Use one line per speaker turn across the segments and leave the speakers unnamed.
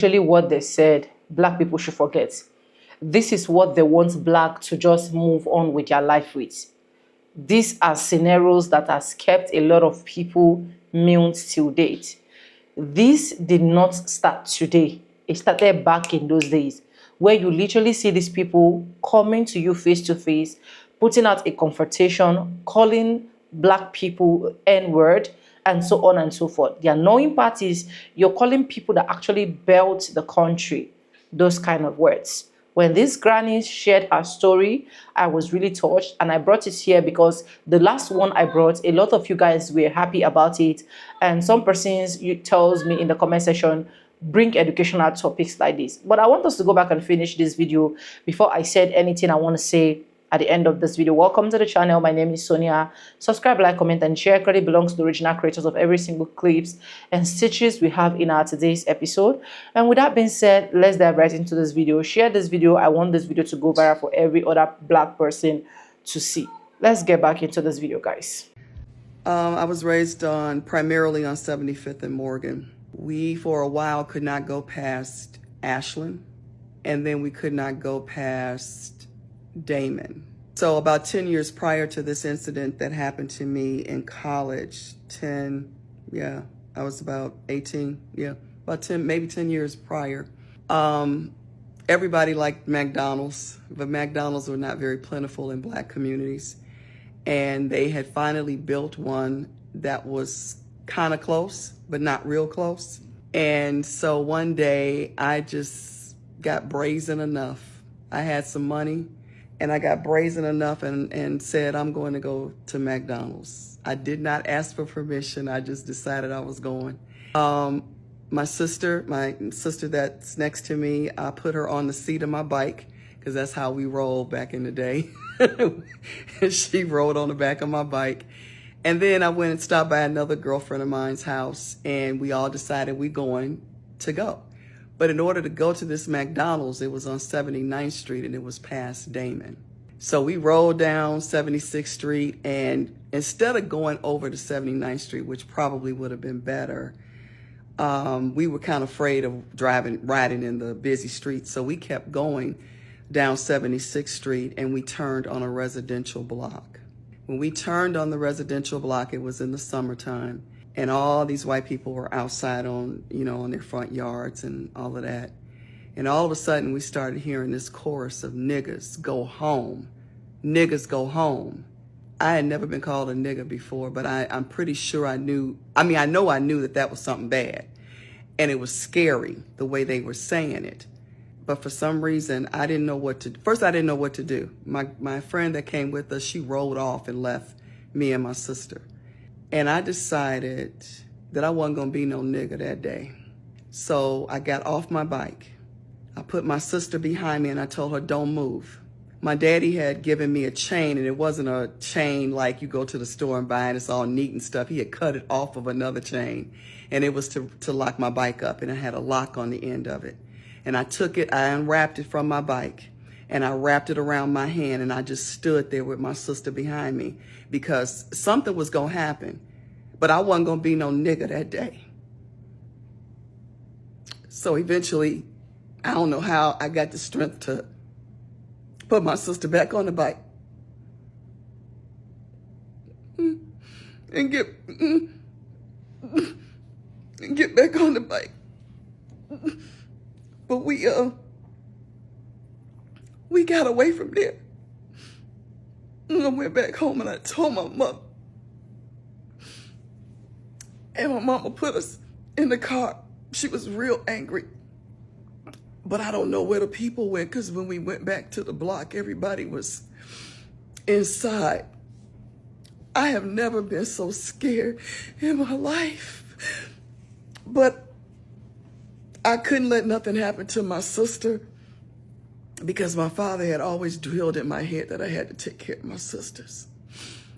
Actually, what they said black people should forget. This is what they want black to just move on with their life with. These are scenarios that has kept a lot of people mute till date. This did not start today. It started back in those days where you literally see these people coming to you face to face, putting out a confrontation, calling black people N-word, and so on and so forth. The annoying part is you're calling people that actually built the country those kind of words. When this granny shared her story, I was really touched, and I brought it here because the last one I brought, a lot of you guys were happy about it, and some persons you tells me in the comment section, bring educational topics like this. But I want us to go back and finish this video before I said anything I want to say at the end of this video. Welcome to the channel. My name is Sonia. Subscribe, like, comment, and share. Credit belongs to the original creators of every single clips and stitches we have in our today's episode. And with that being said, let's dive right into this video. Share this video. I want this video to go viral for every other black person to see. Let's get back into this video, guys.
I was raised primarily on 75th and Morgan. We, for a while, could not go past Ashland, and then we could not go past Damon. So about 10 years prior to this incident that happened to me in college, I was about 18, about 10, maybe 10 years prior. Everybody liked McDonald's, but McDonald's were not very plentiful in black communities. And they had finally built one that was kind of close, but not real close. And so one day I just got brazen enough. I had some money and I got brazen enough and said, I'm going to go to McDonald's. I did not ask for permission. I just decided I was going. My sister that's next to me, I put her on the seat of my bike because that's how we rolled back in the day. She rode on the back of my bike. And then I went and stopped by another girlfriend of mine's house, and we all decided we're going to go. But in order to go to this McDonald's, it was on 79th Street and it was past Damon. So we rolled down 76th Street, and instead of going over to 79th Street, which probably would have been better, we were kind of afraid of riding in the busy streets. So we kept going down 76th Street and we turned on a residential block. When we turned on the residential block, it was in the summertime, and all these white people were outside on their front yards and all of that. And all of a sudden we started hearing this chorus of niggas go home, niggas go home. I had never been called a nigga before, but I'm pretty sure I knew that was something bad. And it was scary the way they were saying it. But for some reason, I didn't know what to do. First, I didn't know what to do. My friend that came with us, she rolled off and left me and my sister. And I decided that I wasn't going to be no nigga that day. So I got off my bike. I put my sister behind me and I told her, don't move. My daddy had given me a chain, and it wasn't a chain like you go to the store and buy and it's all neat and stuff. He had cut it off of another chain, and it was to lock my bike up, and it had a lock on the end of it. And I took it, I unwrapped it from my bike, and I wrapped it around my hand, and I just stood there with my sister behind me because something was going to happen, but I wasn't going to be no nigga that day. So eventually, I don't know how I got the strength to put my sister back on the bike and get back on the bike. But we got away from there. And I went back home and I told my mom. And my mama put us in the car. She was real angry. But I don't know where the people went, because when we went back to the block, everybody was inside. I have never been so scared in my life. But I couldn't let nothing happen to my sister because my father had always drilled in my head that I had to take care of my sisters.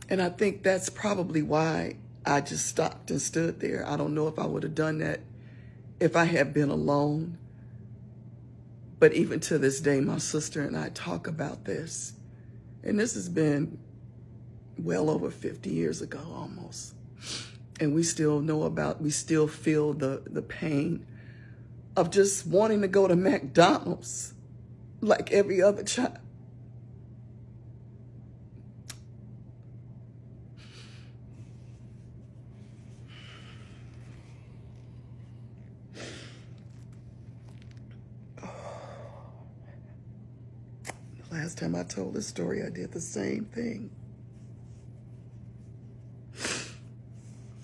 And I think that's probably why I just stopped and stood there. I don't know if I would have done that if I had been alone. But even to this day, my sister and I talk about this. And this has been well over 50 years ago almost. And we still feel the pain of just wanting to go to McDonald's like every other child. The last time I told this story, I did the same thing.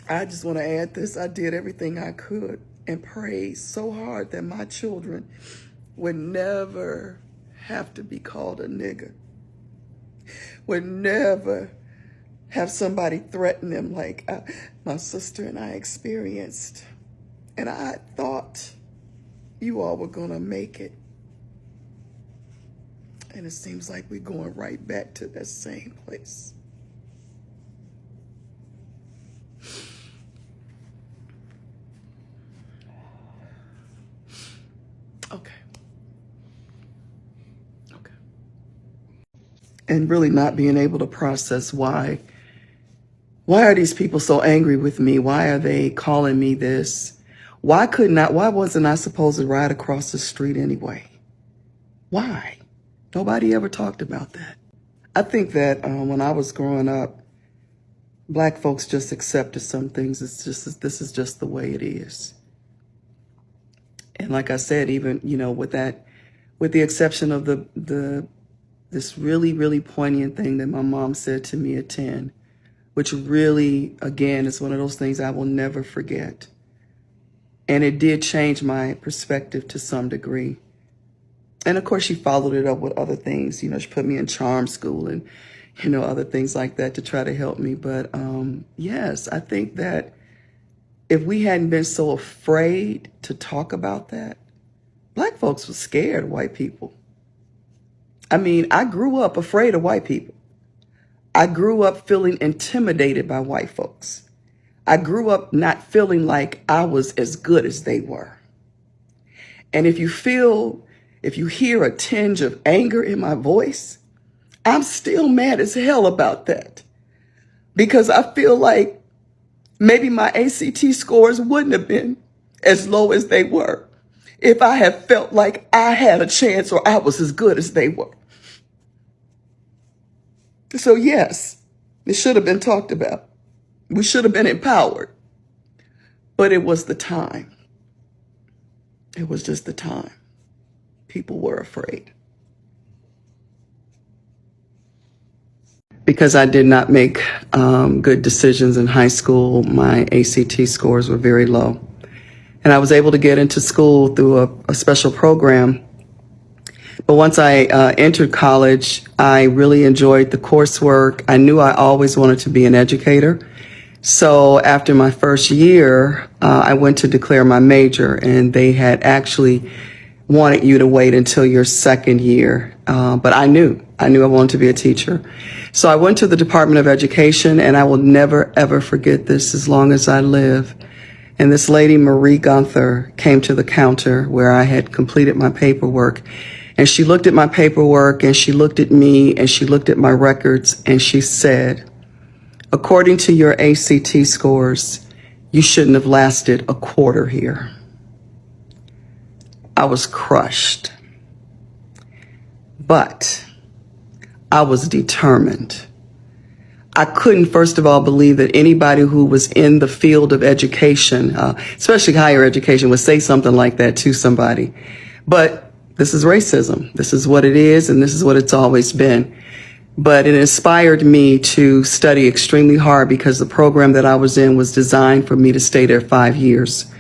I just want to add this. I did everything I could and prayed so hard that my children would never have to be called a nigger, would never have somebody threaten them like my sister and I experienced. And I thought you all were going to make it. And it seems like we're going right back to that same place. Okay. And really not being able to process why are these people so angry with me? Why are they calling me this? Why wasn't I supposed to ride across the street anyway? Why? Nobody ever talked about that. I think that when I was growing up, Black folks just accepted some things. This is just the way it is. And like I said, even, with the exception of this really, really poignant thing that my mom said to me at 10, which really, again, is one of those things I will never forget. And it did change my perspective to some degree. And of course, she followed it up with other things. She put me in charm school and, other things like that to try to help me. But yes, I think that if we hadn't been so afraid to talk about that, Black folks were scared of white people. I mean, I grew up afraid of white people. I grew up feeling intimidated by white folks. I grew up not feeling like I was as good as they were. And if you hear a tinge of anger in my voice, I'm still mad as hell about that. Because I feel like maybe my ACT scores wouldn't have been as low as they were if I had felt like I had a chance or I was as good as they were. So yes, it should have been talked about. We should have been empowered. But it was the time. It was just the time. People were afraid. Because I did not make good decisions in high school, my ACT scores were very low. And I was able to get into school through a special program. But once I entered college, I really enjoyed the coursework. I knew I always wanted to be an educator. So after my first year, I went to declare my major, and they had actually wanted you to wait until your second year. But I knew I wanted to be a teacher. So I went to the Department of Education, and I will never, ever forget this as long as I live. And this lady, Marie Gunther, came to the counter where I had completed my paperwork. And she looked at my paperwork, and she looked at me, and she looked at my records, and she said, according to your ACT scores, you shouldn't have lasted a quarter here. I was crushed. But I was determined. I couldn't, first of all, believe that anybody who was in the field of education, especially higher education, would say something like that to somebody. But this is racism. This is what it is, and this is what it's always been. But it inspired me to study extremely hard because the program that I was in was designed for me to stay there 5 years.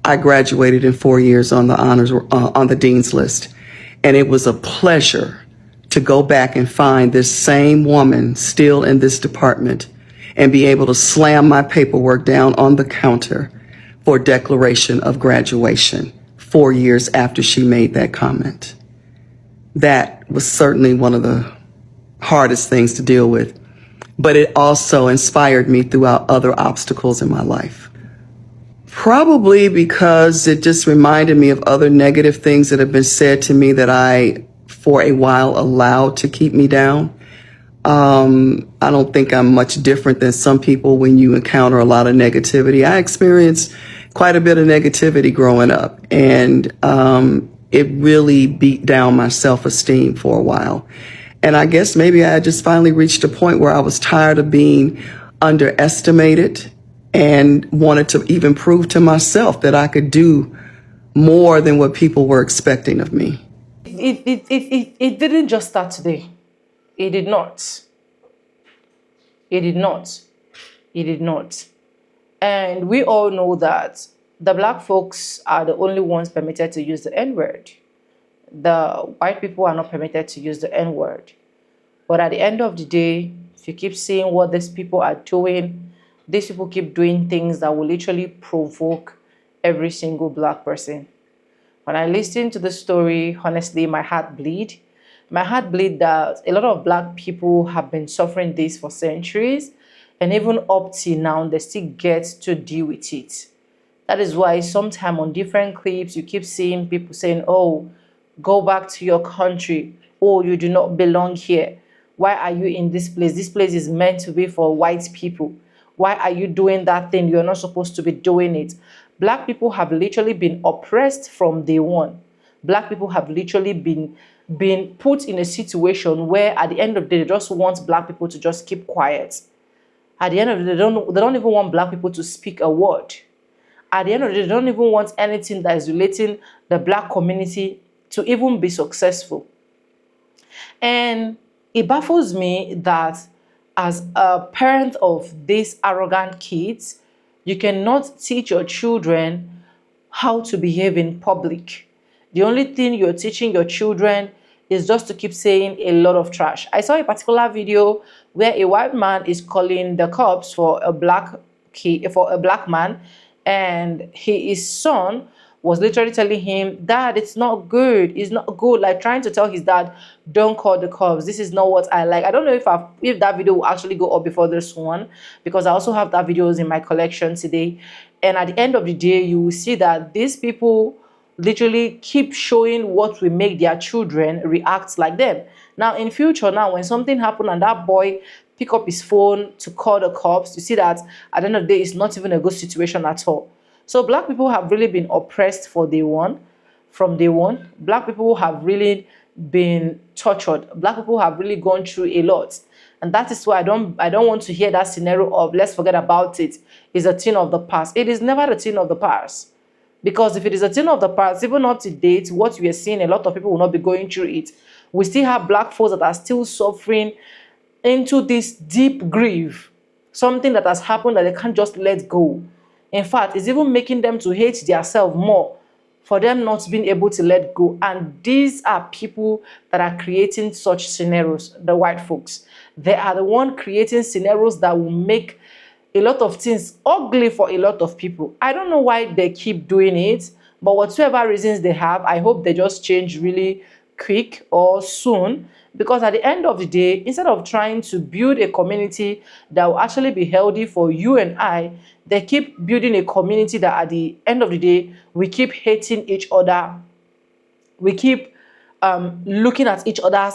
I graduated in 4 years on the honors, on the dean's list. And it was a pleasure to go back and find this same woman still in this department and be able to slam my paperwork down on the counter for declaration of graduation 4 years after she made that comment. That was certainly one of the hardest things to deal with, but it also inspired me throughout other obstacles in my life. Probably because it just reminded me of other negative things that have been said to me that I, for a while, allowed to keep me down. I don't think I'm much different than some people when you encounter a lot of negativity. I experienced quite a bit of negativity growing up, and it really beat down my self-esteem for a while. And I guess maybe I just finally reached a point where I was tired of being underestimated and wanted to even prove to myself that I could do more than what people were expecting of me.
It didn't just start today. It did not. It did not. It did not. And we all know that the black folks are the only ones permitted to use the N-word. The white people are not permitted to use the N-word. But at the end of the day, if you keep seeing what these people are doing, these people keep doing things that will literally provoke every single black person. When I listen to the story, honestly, my heart bleed. My heart bleed that a lot of black people have been suffering this for centuries, and even up till now, they still get to deal with it. That is why sometimes on different clips, you keep seeing people saying, oh, go back to your country. Oh, you do not belong here. Why are you in this place? This place is meant to be for white people. Why are you doing that thing? You're not supposed to be doing it. Black people have literally been oppressed from day one. Black people have literally been put in a situation where at the end of the day, they just want black people to just keep quiet. At the end of the day, they don't even want black people to speak a word. At the end of the day, they don't even want anything that is relating the black community to even be successful. And it baffles me that as a parent of these arrogant kids, you cannot teach your children how to behave in public. The only thing you're teaching your children is just to keep saying a lot of trash. I saw a particular video where a white man is calling the cops for a black man, and his son was literally telling him, Dad, it's not good. It's not good. Like trying to tell his dad, don't call the cops. This is not what I like. I don't know if that video will actually go up before this one, because I also have that videos in my collection today. And at the end of the day, you will see that these people literally keep showing what will make their children react like them. Now, in future, now when something happened and that boy pick up his phone to call the cops, you see that at the end of the day, it's not even a good situation at all. So black people have really been oppressed for day one. From day one, black people have really been tortured. Black people have really gone through a lot. And that is why I don't want to hear that scenario of let's forget about it. It's a thing of the past. It is never a thing of the past. Because if it is a thing of the past, even up to date, what we are seeing, a lot of people will not be going through it. We still have black folks that are still suffering into this deep grief. Something that has happened that they can't just let go. In fact, it's even making them to hate themselves more for them not being able to let go. And these are people that are creating such scenarios, the white folks. They are the one creating scenarios that will make a lot of things ugly for a lot of people. I don't know why they keep doing it, but whatever reasons they have, I hope they just change really quick or soon, because at the end of the day, instead of trying to build a community that will actually be healthy for you and I, they keep building a community that at the end of the day, we keep hating each other. We keep looking at each other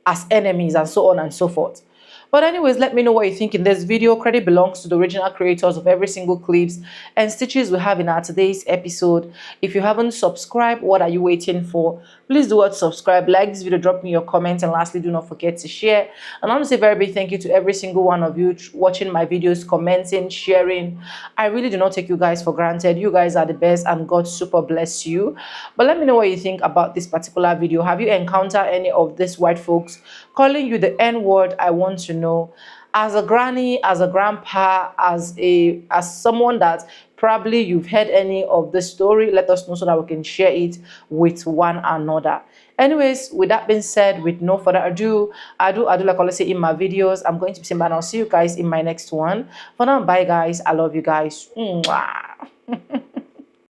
as enemies and so on and so forth. But anyways, let me know what you think in this video. Credit belongs to the original creators of every single clips and stitches we have in our today's episode. If you haven't subscribed, what are you waiting for? Please do subscribe, like this video, drop me your comments, and lastly, do not forget to share. And I want to say a very big thank you to every single one of you watching my videos, commenting, sharing. I really do not take you guys for granted. You guys are the best, and God super bless you. But let me know what you think about this particular video. Have you encountered any of these white folks calling you the N-word? I want to know. As a granny, as a grandpa, as someone that probably you've heard any of the story, let us know so that we can share it with one another. Anyways, with that being said, with no further ado, I do like I always say in my videos, I'm going to be saying bye, and I'll see you guys in my next one. For now, bye guys. I love you guys. Mwah.